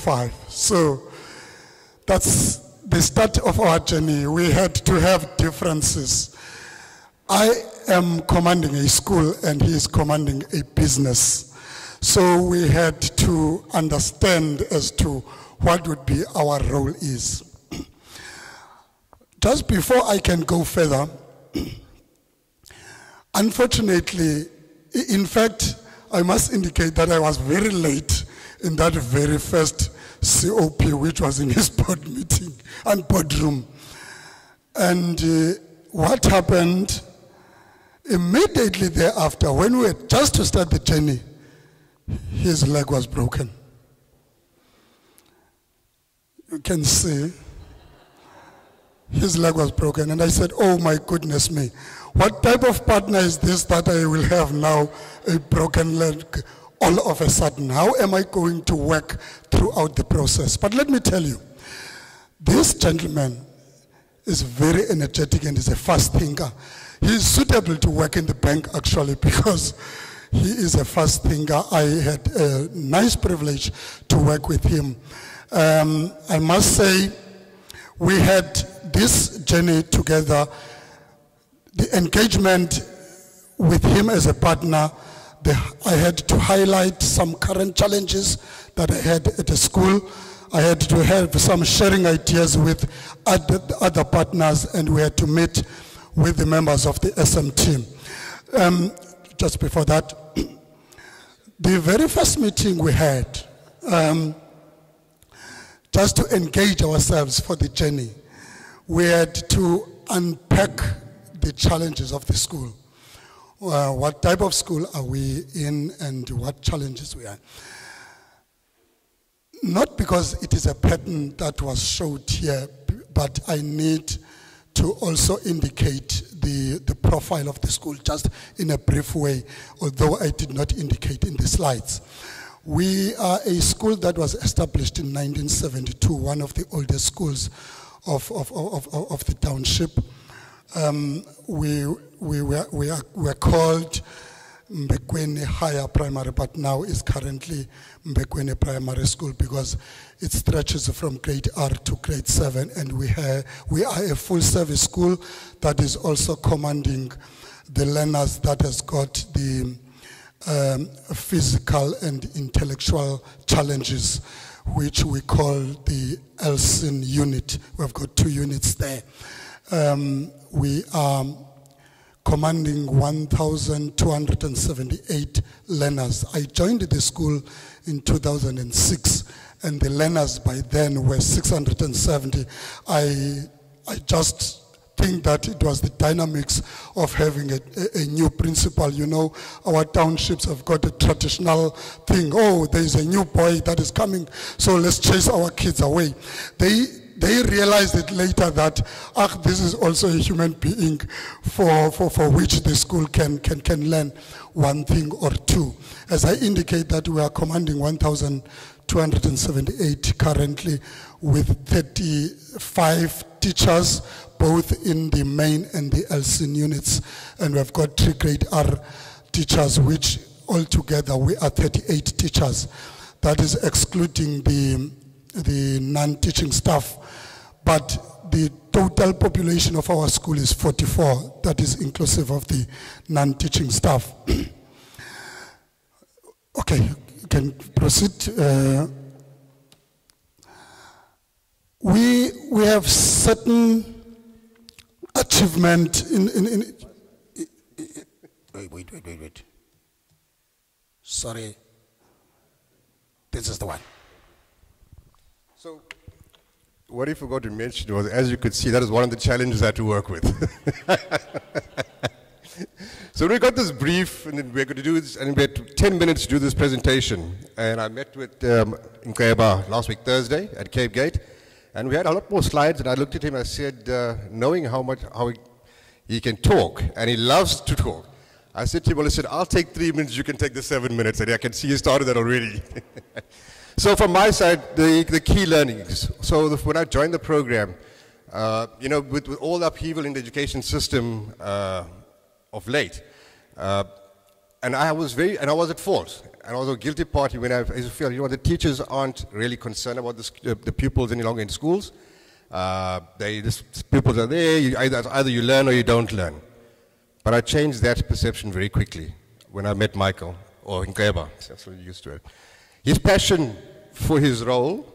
5. So that's the start of our journey. We had to have differences. I am commanding a school and he is commanding a business. So we had to understand as to what would be our role is. Just before I can go further, unfortunately, in fact, I must indicate that I was very late in that very first COP, which was in his board meeting and boardroom. And what happened immediately thereafter, when we were just to start the journey, his leg was broken. You can see his leg was broken. And I said, oh my goodness me, what type of partner is this that I will have now a broken leg all of a sudden? How am I going to work throughout the process? But let me tell you, this gentleman is very energetic and is a fast thinker. He is suitable to work in the bank actually because he is a fast thinker. I had a nice privilege to work with him. I must say, we had this journey together. The engagement with him as a partner, I had to highlight some current challenges that I had at the school. I had to have some sharing ideas with other partners, and we had to meet with the members of the SM team. Just before that, the very first meeting we had, just to engage ourselves for the journey, we had to unpack the challenges of the school. What type of school are we in and what challenges we are. Not because it is a pattern that was showed here, but I need to also indicate the profile of the school just in a brief way, although I did not indicate in the slides. We are a school that was established in 1972, one of the oldest schools of the township. We were called Mbekweni Higher Primary, but now is currently Mbekweni Primary School because it stretches from grade R to grade 7, and we are a full service school that is also commanding the learners that has got the physical and intellectual challenges, which we call the Allan unit. We've got 2 units there. We are commanding 1,278 learners. I joined the school in 2006, and the learners by then were 670. I just think that it was the dynamics of having a new principal. You know, our townships have got a traditional thing. Oh, there is a new boy that is coming, so let's chase our kids away. They realized it later that, this is also a human being for which the school can learn one thing or two. As I indicate that we are commanding 1,278 currently with 35 teachers, both in the main and the Allan units. And we've got 3 grade R teachers, which altogether we are 38 teachers. That is excluding the non-teaching staff. But the total population of our school is 44. That is inclusive of the non-teaching staff. Okay, you can proceed. We have certain achievement in wait. Sorry. This is the one. So, what he forgot to mention was, as you could see, that is one of the challenges I had to work with. So we got this brief, and then we're going to do this, and we had 10 minutes to do this presentation. And I met with Nkeba last week, Thursday, at Cape Gate, and we had a lot more slides, and I looked at him, I said, knowing how he can talk, and he loves to talk, I said to him, well, I said, I'll take 3 minutes, you can take the 7 minutes, and I can see you started that already. So from my side, the key learnings. So when I joined the program, you know, with all the upheaval in the education system of late, and I was at fault. And I was a guilty party when I used to feel, the teachers aren't really concerned about the pupils any longer in schools. Pupils are there, either you learn or you don't learn. But I changed that perception very quickly when I met Michael, or Nkeba, that's what used to it. His passion for his role,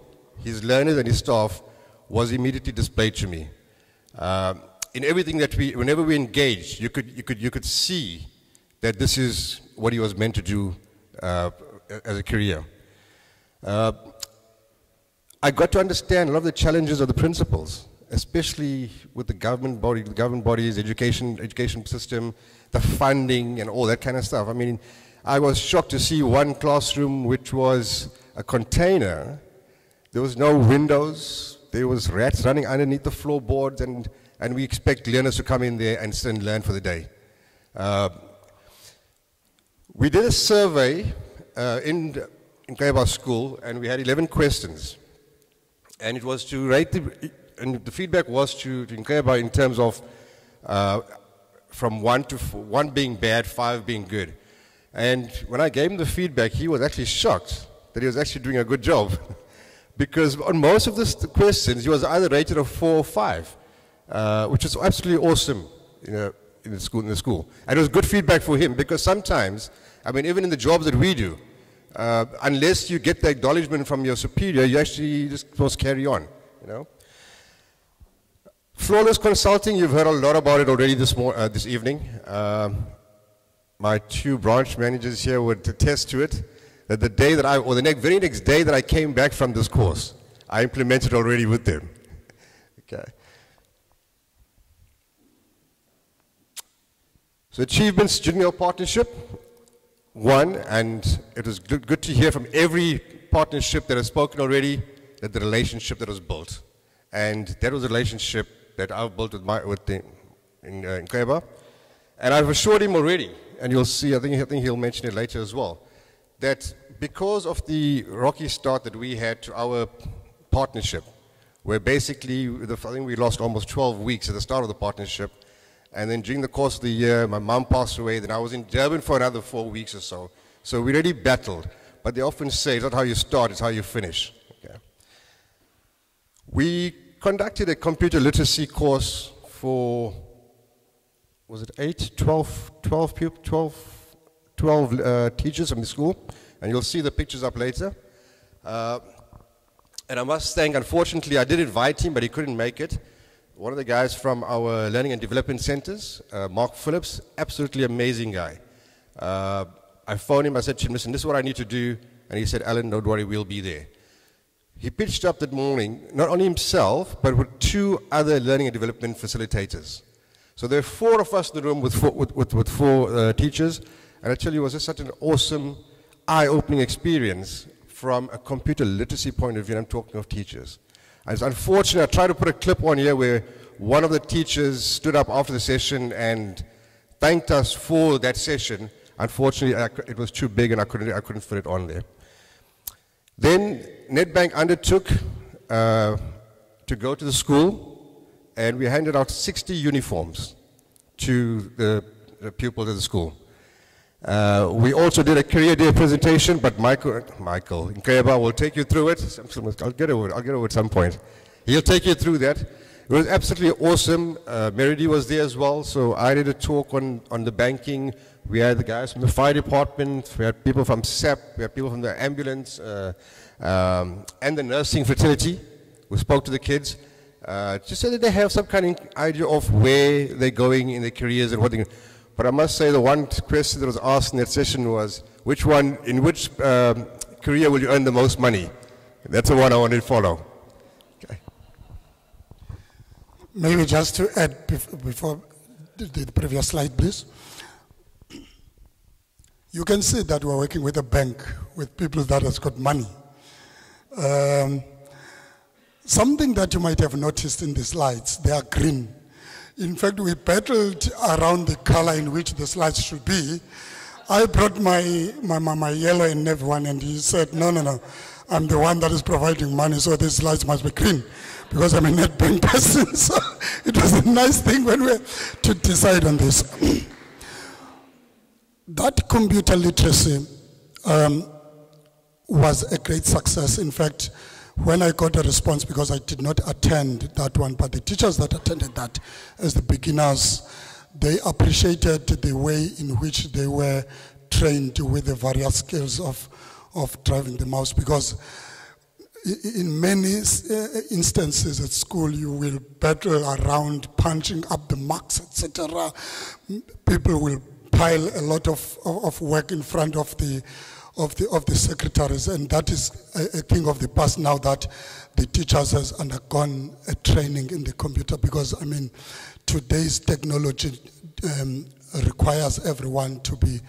his learners and his staff, was immediately displayed to me. In everything that whenever we engaged, you could see that this is what he was meant to do as a career. I got to understand a lot of the challenges of the principals, especially with the government bodies, education system, the funding and all that kind of stuff. I mean, I was shocked to see one classroom which was a container. There was no windows. There was rats running underneath the floorboards, and we expect learners to come in there and sit and learn for the day. We did a survey in Nkeba school, and we had 11 questions. And it was to rate and the feedback was to Nkeba in terms of from 1 to 4, 1 being bad, 5 being good. And when I gave him the feedback, he was actually shocked that he was actually doing a good job. Because on most of the questions, he was either rated a 4 or 5, which is absolutely awesome in the school. And it was good feedback for him, because sometimes, I mean, even in the jobs that we do, unless you get the acknowledgement from your superior, you actually just supposed to carry on, Flawless consulting, you've heard a lot about it already this evening. My 2 branch managers here would attest to it, that the day that very next day that I came back from this course, I implemented already with them. Okay. So achievements, junior partnership, 1, and it was good to hear from every partnership that has spoken already, that the relationship that was built. And that was a relationship that I've built in Nkeba. And I've assured him already, and you'll see, I think he'll mention it later as well, that because of the rocky start that we had to our partnership, where basically, I think we lost almost 12 weeks at the start of the partnership, and then during the course of the year, my mom passed away, then I was in Durban for another 4 weeks or so. So we really battled. But they often say, it's not how you start, it's how you finish. Okay. We conducted a computer literacy course for, was it 12 teachers from the school, and you'll see the pictures up later. And I must thank, unfortunately, I did invite him, but he couldn't make it. One of the guys from our Learning and Development Centers, Mark Phillips, absolutely amazing guy. I phoned him, I said to him, listen, this is what I need to do. And he said, Allan, don't worry, we'll be there. He pitched up that morning, not only himself, but with 2 other learning and development facilitators. So there are 4 of us in the room with 4 teachers. And I tell you, it was just such an awesome, eye-opening experience from a computer literacy point of view, and I'm talking of teachers. And it's unfortunate, I tried to put a clip on here where one of the teachers stood up after the session and thanked us for that session. Unfortunately, it was too big and I couldn't fit it on there. Then Nedbank undertook to go to the school, and we handed out 60 uniforms to the pupils of the school. We also did a career day presentation, but Michael Nkeba will take you through it. I'll get over at some point. He'll take you through that. It was absolutely awesome. Meridi was there as well, so I did a talk on the banking. We had the guys from the fire department, we had people from SAP, we had people from the ambulance, and the nursing fraternity who spoke to the kids, just so that they have some kind of idea of where they're going in their careers and what they're going. But I must say the one question that was asked in that session was, in which career will you earn the most money? That's the one I wanted to follow. Okay. Maybe just to add before the previous slide, please. You can see that we're working with a bank, with people that has got money. Something that you might have noticed in the slides, they are green. In fact, we battled around the color in which the slides should be. I brought my yellow and navy one, and he said, no, I'm the one that is providing money, so these slides must be green, because I'm a net bank person. So it was a nice thing when we had to decide on this. That computer literacy was a great success. In fact, when I got a response, because I did not attend that one, but the teachers that attended that as the beginners, they appreciated the way in which they were trained with the various skills of driving the mouse, because in many instances at school you will battle around punching up the marks, etc. People will pile a lot of work in front of the secretaries, and that is a thing of the past now that the teachers has undergone a training in the computer, because I mean today's technology requires everyone to be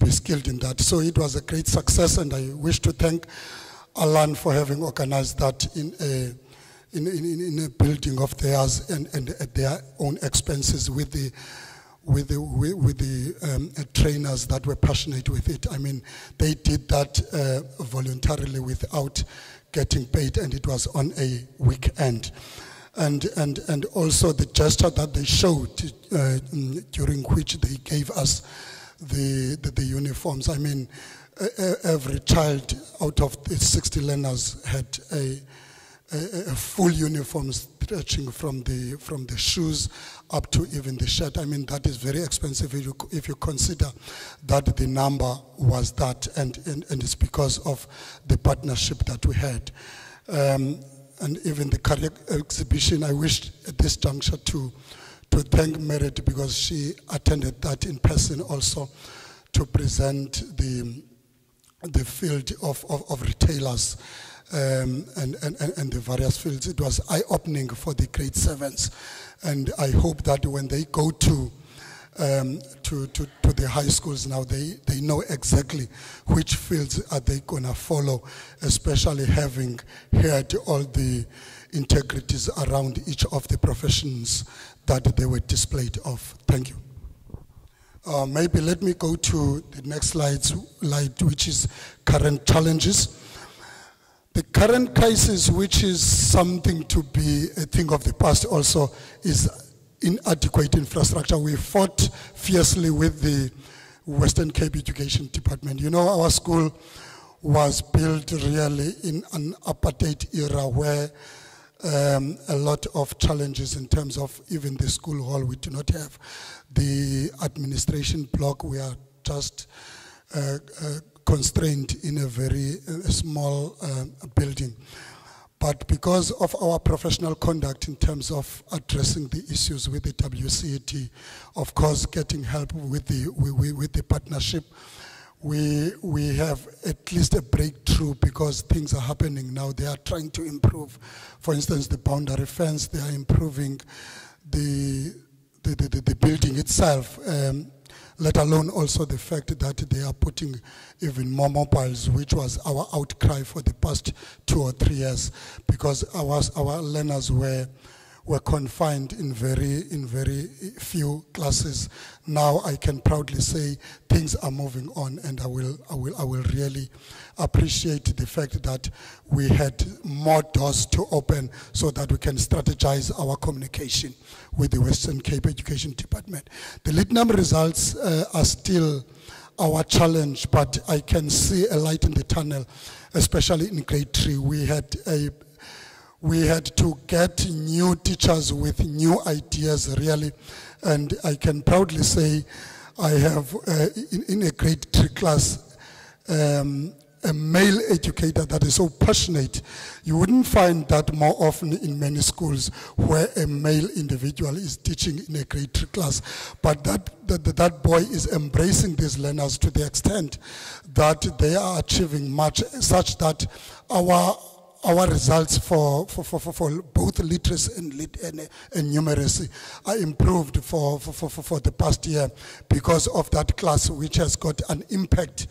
skilled in that. So it was a great success, and I wish to thank Allan for having organized that in a building of theirs and at their own expenses with the trainers that were passionate with it. I mean, they did that voluntarily without getting paid, and it was on a weekend. And also the gesture that they showed during which they gave us the uniforms. I mean, every child out of the 60 learners had a full uniform stretching from the shoes up to even the shirt. I mean, that is very expensive if you consider that the number was that, and it's because of the partnership that we had. And even the career exhibition, I wish at this juncture to thank Merit, because she attended that in person also, to present the field of retailers and the various fields. It was eye-opening for the grade 7s, and I hope that when they go to the high schools now, they know exactly which fields are they going to follow, especially having heard all the integrities around each of the professions that they were displayed of. Thank you. Maybe let me go to the next slide, which is current challenges. The current crisis, which is something to be a thing of the past also, is inadequate infrastructure. We fought fiercely with the Western Cape Education Department. You know, our school was built really in an apartheid era where a lot of challenges in terms of even the school hall. We do not have the administration block. We are just constrained in a very small building. But because of our professional conduct in terms of addressing the issues with the WCET, of course getting help with the partnership, we have at least a breakthrough, because things are happening now. They are trying to improve. For instance, the boundary fence, they are improving the building itself, let alone also the fact that they are putting even more mobiles, which was our outcry for the past 2 or 3 years, because our learners were confined in very few classes. Now I can proudly say things are moving on, and I will really appreciate the fact that we had more doors to open so that we can strategize our communication with the Western Cape Education Department. The lead number results are still our challenge, but I can see a light in the tunnel, especially in grade 3. We had to get new teachers with new ideas, really, and I can proudly say I have in a grade 3 class a male educator that is so passionate. You wouldn't find that more often in many schools where a male individual is teaching in a grade 3 class. But that boy is embracing these learners to the extent that they are achieving much, such that our results for both literacy and numeracy are improved for the past year because of that class, which has got an impact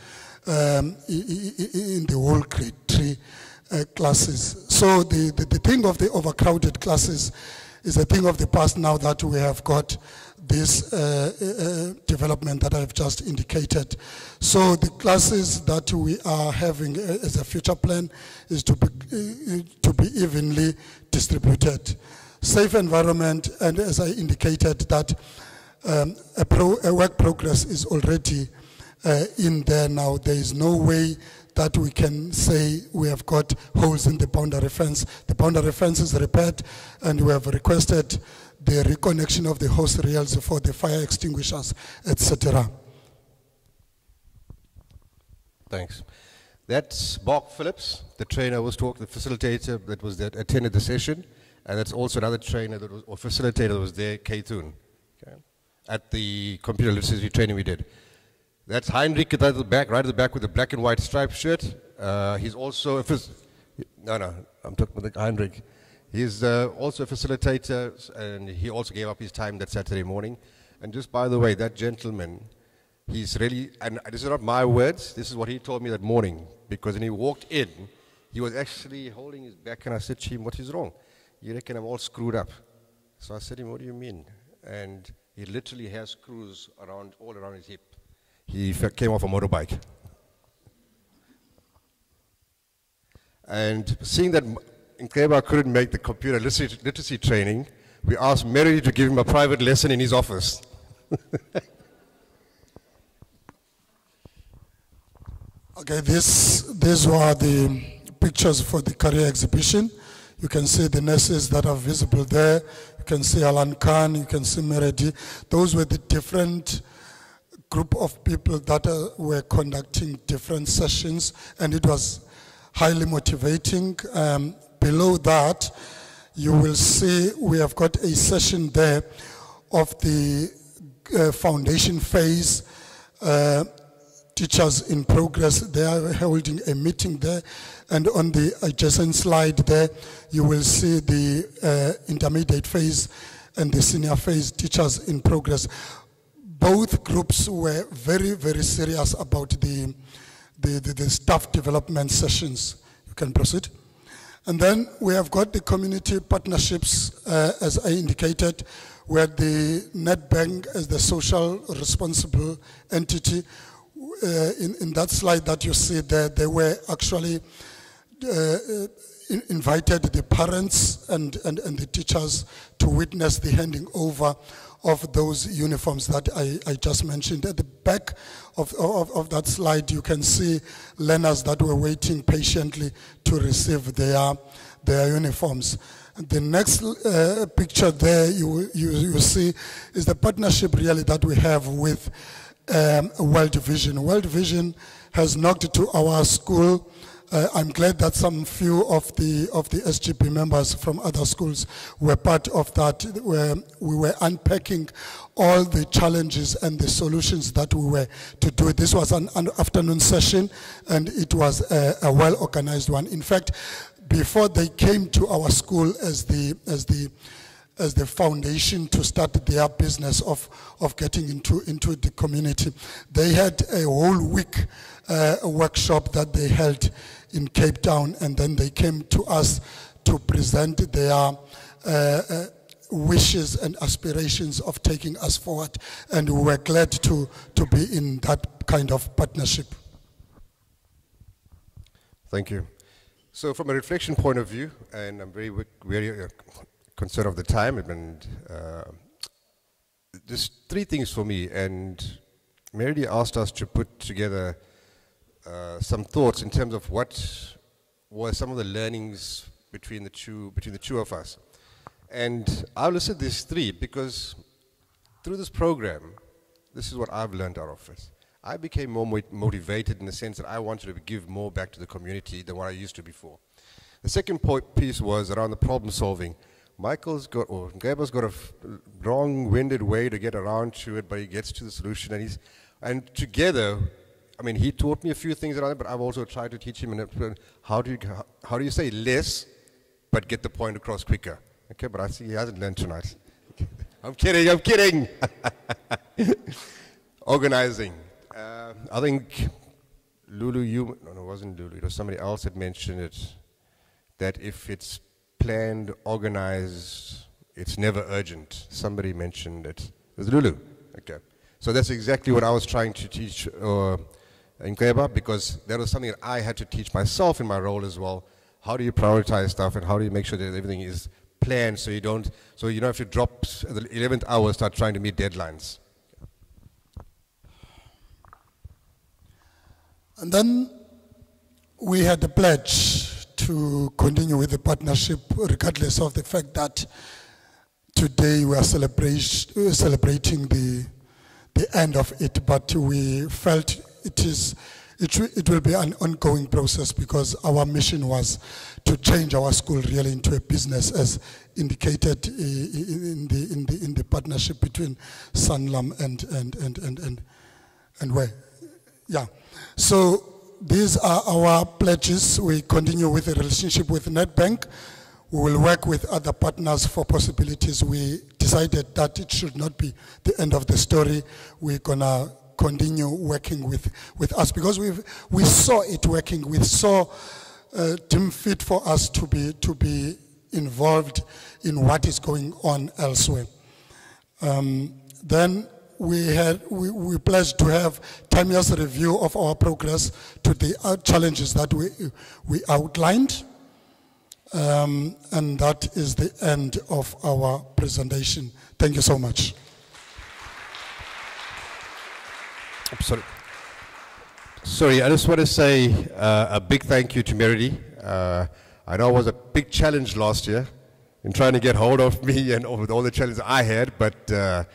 in the whole grade 3 classes. So the thing of the overcrowded classes is a thing of the past now that we have got this development that I've just indicated. So the classes that we are having as a future plan is to be evenly distributed. Safe environment, and as I indicated that a work progress is already in there now. There is no way that we can say we have got holes in the boundary fence. The boundary fence is repaired, and we have requested the reconnection of the hose rails for the fire extinguishers, etc. Thanks. That's Mark Phillips, the trainer was talking, the facilitator that was there, attended the session, and that's also another trainer that was, or facilitator that was there, Kay Thun, okay, at the computer literacy training we did. That's Heinrich at the back, right at the back with the black and white striped shirt. He's also a I'm talking about Heinrich. He's also a facilitator, and he also gave up his time that Saturday morning. And just by the way, that gentleman, he's really, and this is not my words, this is what he told me that morning, because when he walked in, he was actually holding his back, and I said to him, what is wrong? You reckon I'm all screwed up? So I said to him, what do you mean? And he literally has screws all around his hip. He came off a motorbike. And seeing that Nkeba couldn't make the computer literacy training, we asked Mary to give him a private lesson in his office. Okay, these were the pictures for the career exhibition. You can see the nurses that are visible there. You can see Allan Kahn, you can see Meredi. Those were the different group of people that were conducting different sessions, and it was highly motivating. Below that, you will see we have got a session there of the foundation phase, teachers in progress. They are holding a meeting there, and on the adjacent slide there, you will see the intermediate phase and the senior phase teachers in progress. Both groups were very, very serious about the staff development sessions. You can proceed. And then we have got the community partnerships, as I indicated, where the Nedbank as the social responsible entity. In that slide that you see there, they were actually invited the parents and the teachers to witness the handing over of those uniforms that I just mentioned. At the back of that slide, you can see learners that were waiting patiently to receive their uniforms. And the next picture there you see is the partnership really that we have with World Vision. World Vision has knocked to our school. I'm glad that some few of the SGP members from other schools were part of that, where we were unpacking all the challenges and the solutions that we were to do. This was an afternoon session, and it was a well-organized one. In fact, before they came to our school as the foundation to start their business of getting into the community, they had a whole week workshop that they held in Cape Town, and then they came to us to present their wishes and aspirations of taking us forward, and we were glad to be in that kind of partnership. Thank you. So from a reflection point of view, and I'm very concerned of the time, and just three things for me, and Mary asked us to put together some thoughts in terms of what were some of the learnings between the two of us. And I'll listed these three because through this program, this is what I've learned out of it. I became more motivated in the sense that I wanted to give more back to the community than what I used to before. The second piece was around the problem solving. Nkeba's got a long-winded way to get around to it, but he gets to the solution, and together, I mean, he taught me a few things around it, but I've also tried to teach him how do you say less, but get the point across quicker. Okay, but I see he hasn't learned tonight. I'm kidding. Organizing. I think Lulu, no, it wasn't Lulu, it was somebody else that mentioned it, that if it's planned, organized, it's never urgent. Somebody mentioned it. It was Lulu. Okay. So that's exactly what I was trying to teach Nkeba, because that was something that I had to teach myself in my role as well. How do you prioritize stuff, and how do you make sure that everything is plan so you don't have to drop at the 11th hour, start trying to meet deadlines. And then we had a pledge to continue with the partnership regardless of the fact that today we are celebrating the end of it, but we felt it will be an ongoing process because our mission was to change our school really into a business, as indicated in the partnership between Sanlam and where, yeah. So these are our pledges. We continue with the relationship with Nedbank. We will work with other partners for possibilities. We decided that it should not be the end of the story. We're gonna continue working with us because we saw it working. We saw deemed fit for us to be involved in what is going on elsewhere. Then we pledged to have 10 years review of our progress to the challenges that we outlined. And that is the end of our presentation. Thank you so much. Sorry, I just want to say a big thank you to Meredy. I know it was a big challenge last year in trying to get hold of me and with all the challenges I had, but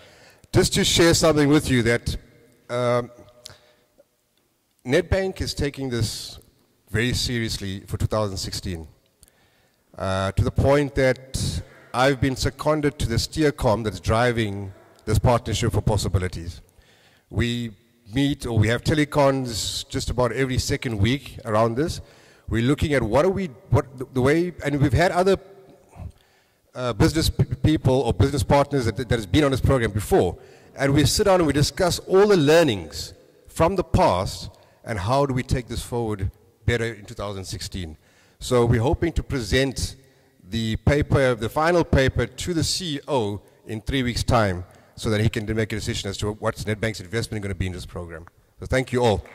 just to share something with you that Nedbank is taking this very seriously for 2016. To the point that I've been seconded to the steercom that's driving this partnership for possibilities. We meet, or we have telecons just about every second week around this. We're looking at the way, and we've had other business people or business partners that has been on this program before, and we sit down and we discuss all the learnings from the past and how do we take this forward better in 2016. So we're hoping to present the paper, the final paper, to the CEO in 3 weeks' time so that he can make a decision as to what's Nedbank's investment going to be in this program. So thank you all.